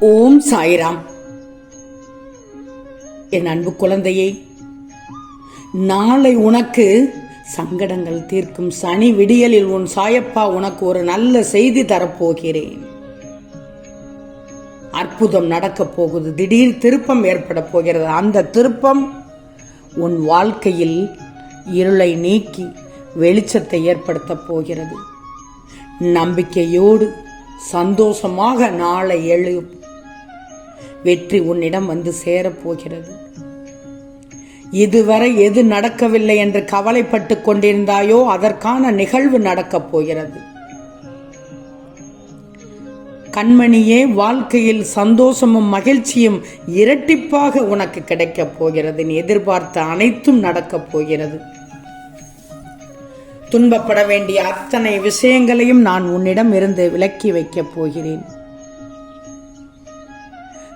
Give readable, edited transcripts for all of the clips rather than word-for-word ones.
ஓம் சாய்ராம். என் அன்பு குழந்தையே, நாளை உனக்கு சங்கடங்கள் தீர்க்கும் சனி விடியலில் உன் சாயப்பா உனக்கு ஒரு நல்ல செய்தி தரப்போகிறேன். அற்புதம் நடக்கப் போகுது. திடீர் திருப்பம் ஏற்பட போகிறது. அந்த திருப்பம் உன் வாழ்க்கையில் இருளை நீக்கி வெளிச்சத்தை ஏற்படுத்தப் போகிறது. நம்பிக்கையோடு சந்தோஷமாக நாளை எழு. வெற்றி உன்னிடம் வந்து சேரப்போகிறது. இதுவரை எது நடக்கவில்லை என்று கவலைப்பட்டு கொண்டிருந்தாயோ அதற்கான நிகழ்வு நடக்கப் போகிறது. கண்மணியே, வாழ்க்கையில் சந்தோஷமும் மகிழ்ச்சியும் இரட்டிப்பாக உனக்கு கிடைக்கப் போகிறது. நீ எதிர்பார்த்த அனைத்தும் நடக்கப் போகிறது. துன்பப்பட வேண்டிய அத்தனை விஷயங்களையும் நான் உன்னிடம் இருந்து விலக்கி வைக்கப் போகிறேன்.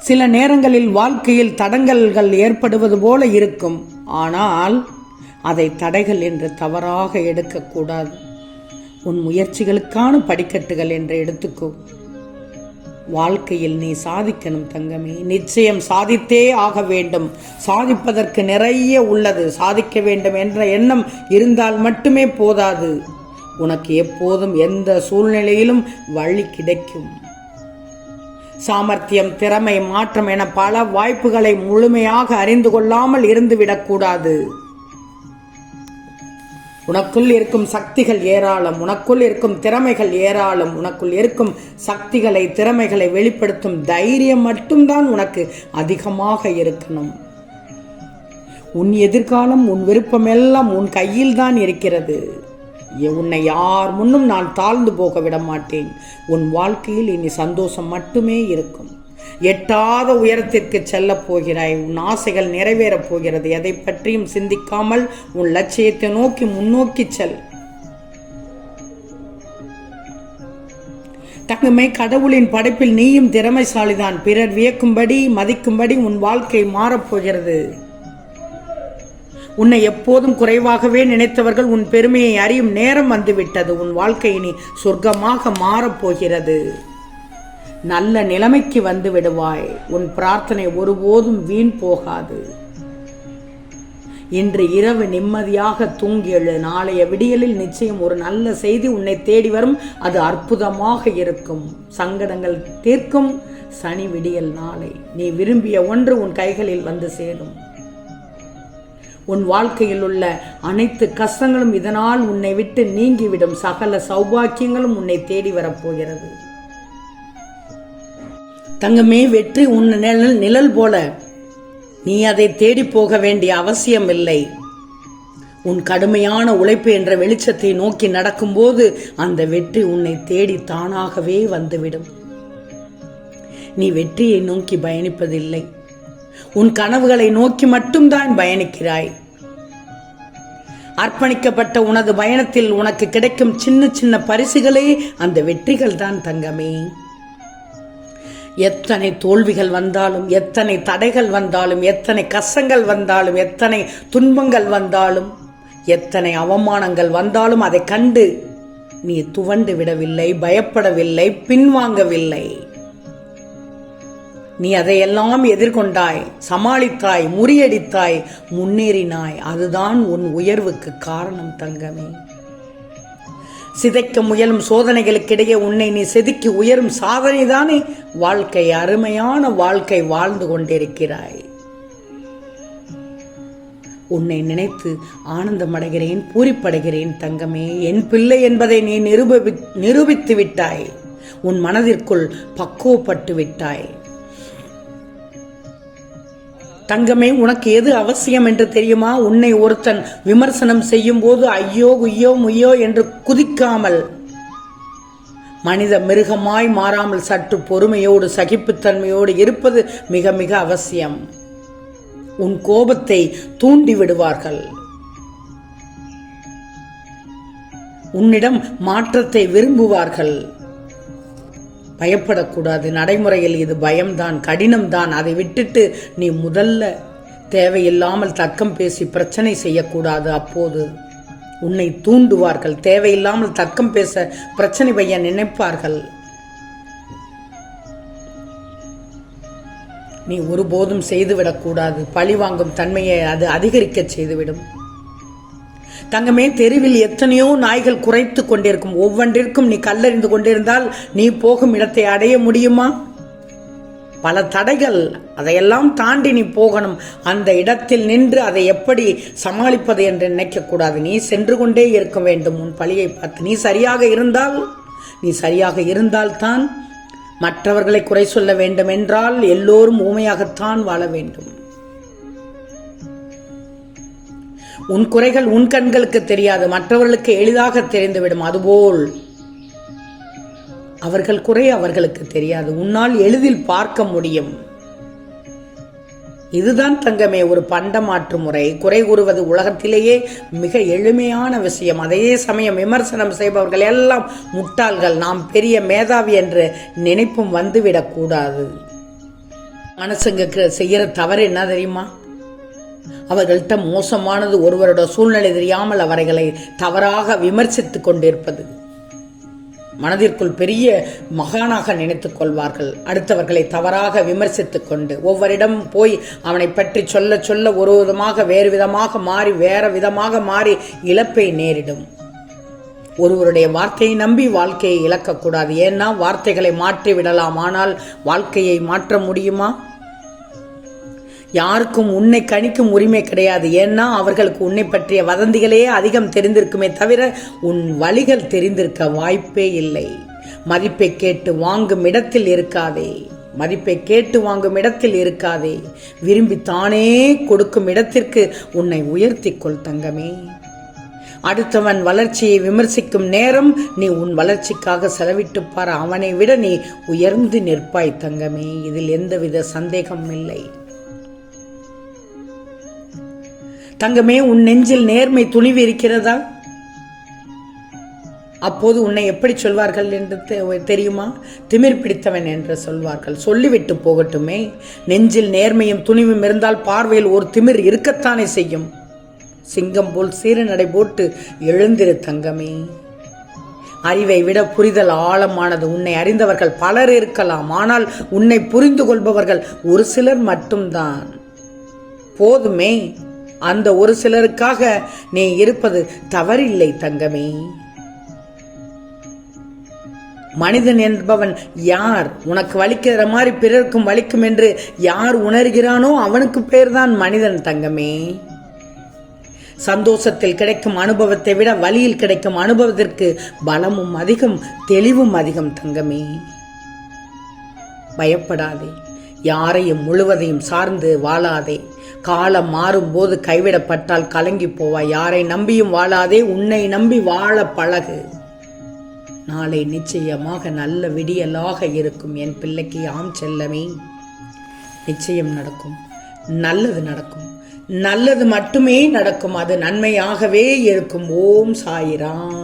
சில நேரங்களில் வாழ்க்கையில் தடங்கல்கள் ஏற்படுவது போல இருக்கும். ஆனால் அதை தடைகள் என்று தவறாக எடுக்கக்கூடாது. உன் முயற்சிகளுக்கான படிக்கட்டுகள் என்று எடுத்துக்கோ. வாழ்க்கையில் நீ சாதிக்கணும் தங்கமே. நிச்சயம் சாதித்தே ஆக வேண்டும். சாதிப்பதற்கு நிறைய உள்ளது. சாதிக்க வேண்டும் என்ற எண்ணம் இருந்தால் மட்டுமே போதாது. உனக்கு எப்போதும் எந்த சூழ்நிலையிலும் வழி கிடைக்கும். சாமர்த்தியம், திறமை, மாற்றம் என பல வாய்ப்புகளை முழுமையாக அறிந்து கொள்ளாமல் இருந்துவிடக்கூடாது. உனக்குள் இருக்கும் சக்திகள் ஏராளம். உனக்குள் இருக்கும் திறமைகள் ஏராளம். உனக்குள் இருக்கும் சக்திகளை, திறமைகளை வெளிப்படுத்தும் தைரியம் மட்டும்தான் உனக்கு அதிகமாக இருக்கணும். உன் எதிர்காலம், உன் விருப்பமெல்லாம் உன் கையில் தான் இருக்கிறது. உன்னை யார் முன்னும் நான் தாழ்ந்து போக விட மாட்டேன். உன் வாழ்க்கையில் இனி சந்தோஷம் மட்டுமே இருக்கும். எட்டாத உயரத்திற்கு செல்லப் போகிறாய். உன் ஆசைகள் நிறைவேறப் போகிறது. எதை பற்றியும் சிந்திக்காமல் உன் லட்சியத்தை நோக்கி முன்னோக்கி செல். தங்கமே, கடவுளின் படைப்பில் நீயும் திறமைசாலிதான். பிறர் வியக்கும்படி, மதிக்கும்படி உன் வாழ்க்கை மாறப்போகிறது. உன்னை எப்போதும் குறைவாகவே நினைத்தவர்கள் உன் பெருமையை அறியும் நேரம் வந்துவிட்டது. உன் வாழ்க்கை இனி சொர்க்கமாக மாறப்போகிறது. நல்ல நிலைமைக்கு வந்து விடுவாய். உன் பிரார்த்தனை ஒருபோதும் வீண் போகாது. இன்று இரவு நிம்மதியாக தூங்கி எழு. நாளைய விடியலில் நிச்சயம் ஒரு நல்ல செய்தி உன்னை தேடி வரும். அது அற்புதமாக இருக்கும். சங்கடங்கள் தீர்க்கும் சனி விடியல் நாளை. நீ விரும்பிய ஒன்று உன் கைகளில் வந்து சேரும். உன் வாழ்க்கையில் உள்ள அனைத்து கஷ்டங்களும் இதனால் உன்னை விட்டு நீங்கிவிடும். சகல சௌபாக்கியங்களும் உன்னை தேடி வரப்போகிறது. தங்கமே, வெற்றி உன் நிழல் போல. நீ அதை தேடி போக வேண்டிய அவசியம் இல்லை. உன் கடுமையான உழைப்பு என்ற வெளிச்சத்தை நோக்கி நடக்கும்போது அந்த வெற்றி உன்னை தேடி தானாகவே வந்துவிடும். நீ வெற்றியை நோக்கி பயணிப்பதில்லை. உன் கனவுகளை நோக்கி மட்டும்தான் பயணிக்கிறாய். அர்ப்பணிக்கப்பட்ட உனது பயணத்தில் உனக்கு கிடைக்கும் சின்ன சின்ன பரிசுகளே அந்த வெற்றிகள் தான் தங்கமே. எத்தனை தோல்விகள் வந்தாலும், எத்தனை தடைகள் வந்தாலும், எத்தனை கஷ்டங்கள் வந்தாலும், எத்தனை துன்பங்கள் வந்தாலும், எத்தனை அவமானங்கள் வந்தாலும் அதை கண்டு நீ துவண்டு விடவில்லை, பயப்படவில்லை, பின்வாங்கவில்லை. நீ அதையெல்லாம் எதிர்கொண்டாய், சமாளித்தாய், முறியடித்தாய், முன்னேறினாய். அதுதான் உன் உயர்வுக்கு காரணம் தங்கமே. சிதைக்க முயலும் சோதனைகளுக்கிடையே உன்னை நீ செதுக்கி உயரும் சாதனைதானே வாழ்க்கை. அருமையான வாழ்க்கை வாழ்ந்து கொண்டிருக்கிறாய். உன்னை நினைத்து ஆனந்தமடைகிறேன், பூரிப்படைகிறேன் தங்கமே. என் பிள்ளை என்பதை நீ நிரூபித்து விட்டாய். உன் மனதிற்குள் பக்குவப்பட்டு விட்டாய். தங்கமே, உனக்கு எது அவசியம் என்று தெரியுமா? உன்னை ஒருத்தன் விமர்சனம் செய்யும் போது ஐயோ குய்யோ முய்யோ என்று குதிக்காமல், மனித மிருகமாய் மாறாமல் சற்று பொறுமையோடு சகிப்புத்தன்மையோடு இருப்பது மிக மிக அவசியம். உன் கோபத்தை தூண்டி விடுவார்கள். உன்னிடம் மாற்றத்தை விரும்புவார்கள். பயப்படக்கூடாது. நடைமுறையில் இது பயம்தான், கடினம்தான். அதை விட்டுட்டு நீ முதல்ல தேவையில்லாமல் தர்க்கம் பேசி பிரச்சனை செய்யக்கூடாது. அப்போது உன்னை தூண்டுவார்கள். தேவையில்லாமல் தர்க்கம் பேச பிரச்சனை பைய நினைப்பார்கள். நீ ஒருபோதும் செய்துவிடக்கூடாது. பழி வாங்கும் தன்மையை அது அதிகரிக்க செய்துவிடும். தங்கமே, தெருவில் எத்தனையோ நாய்கள் குறைத்து கொண்டிருக்கும். ஒவ்வொன்றிற்கும் நீ கல்லறிந்து கொண்டிருந்தால் நீ போகும் இடத்தை அடைய முடியுமா? பல தடைகள், அதையெல்லாம் தாண்டி நீ போகணும். அந்த இடத்தில் நின்று அதை எப்படி சமாளிப்பது என்று நினைக்கக்கூடாது. நீ சென்று கொண்டே இருக்க வேண்டும் உன் பழியை பார்த்து. நீ சரியாக இருந்தால்தான். மற்றவர்களை குறை சொல்ல வேண்டும் என்றால் எல்லோரும் ஊமையாகத்தான் வாழ வேண்டும். உன் குறைகள் உன் கண்களுக்கு தெரியாது, மற்றவர்களுக்கு எளிதாக தெரிந்துவிடும். அதுபோல் அவர்கள் குறை அவர்களுக்கு தெரியாது, உன்னால் எளிதில் பார்க்க முடியும். இதுதான் தங்கமே ஒரு பண்டமாற்று முறை. குறை கூறுவது உலகத்திலேயே மிக எளிமையான விஷயம். அதே சமயம் விமர்சனம் செய்பவர்கள் எல்லாம் முட்டாள்கள். நாம் பெரிய மேதாவி என்று நினைப்பும் வந்துவிடக்கூடாது. மனசுங்க செய்யற தவறு என்ன தெரியுமா? அவர்கள்ட்ட மோசமானது ஒருவரோட சூழ்நிலை தெரியாமல் அவர்களை தவறாக விமர்சித்து கொண்டிருப்பது. மனதிற்குள் பெரிய மகானாக நினைத்துக் கொள்வார்கள். அடுத்தவர்களை தவறாக விமர்சித்துக் கொண்டு ஒவ்வொருடம் போய் அவனை பற்றி சொல்ல சொல்ல ஒரு விதமாக வேறு விதமாக மாறி இழப்பை நேரிடும். ஒருவருடைய வார்த்தையை நம்பி வாழ்க்கையை இழக்கக்கூடாது. ஏன்னா வார்த்தைகளை மாற்றி விடலாம், ஆனால் வாழ்க்கையை மாற்ற முடியுமா? யாருக்கும் உன்னை கணிக்கும் உரிமை கிடையாது. ஏன்னா அவர்களுக்கு உன்னை பற்றிய வதந்திகளே அதிகம் தெரிந்திருக்குமே தவிர உன் வழிகள் தெரிந்திருக்க வாய்ப்பே இல்லை. மதிப்பை கேட்டு வாங்கும் இடத்தில் இருக்காதே. விரும்பி தானே கொடுக்கும் இடத்திற்கு உன்னை உயர்த்திக்கொள் தங்கமே. அடுத்தவன் வளர்ச்சியை விமர்சிக்கும் நேரம் நீ உன் வளர்ச்சிக்காக செலவிட்டுப்பார். அவனை விட நீ உயர்ந்து நிற்பாய் தங்கமே. இதில் எந்தவித சந்தேகமும் இல்லை. தங்கமே, உன் நெஞ்சில் நேர்மை துணிவு இருக்கிறதா? அப்போது உன்னை எப்படி சொல்வார்கள் என்று தெரியுமா? திமிர் பிடித்தவன் என்று சொல்வார்கள். சொல்லிவிட்டு போகட்டுமே. நெஞ்சில் நேர்மையும் துணிவும் இருந்தால் பார்வையில் ஒரு திமிர் இருக்கத்தானே செய்யும். சிங்கம் போல் சீரநடை போட்டு எழுந்திரு தங்கமே. அறிவை விட புரிதல் ஆழமானது. உன்னை அறிந்தவர்கள் பலர் இருக்கலாம், ஆனால் உன்னை புரிந்து கொள்பவர்கள் ஒரு சிலர் மட்டும்தான். போதுமே. அந்த ஒரு சிலருக்காக நீ இருப்பது தவறில்லை தங்கமே. மனிதன் என்பவன் யார்? உனக்கு வலிக்கிற மாதிரி பிறருக்கும் வலிக்கும் என்று யார் உணர்கிறானோ அவனுக்கு பேர்தான் மனிதன் தங்கமே. சந்தோஷத்தில் கிடைக்கும் அனுபவத்தை விட வலியில் கிடைக்கும் அனுபவத்திற்கு பலமும் அதிகம், தெளிவும் அதிகம் தங்கமே. பயப்படாதே. யாரையும் முழுவதையும் சார்ந்து வாழாதே. காலம் மாறும்போது கைவிடப்பட்டால் கலங்கி போவாய். யாரை நம்பியும் வாழாதே. உன்னை நம்பி வாழ பழகு. நாளை நிச்சயமாக நல்ல விடியலாக இருக்கும் என் பிள்ளைக்கு. ஆம் செல்லமே, நிச்சயம் நடக்கும். நல்லது நடக்கும். நல்லது மட்டுமே நடக்கும். அது நன்மையாகவே இருக்கும். ஓம் சாயிராம்.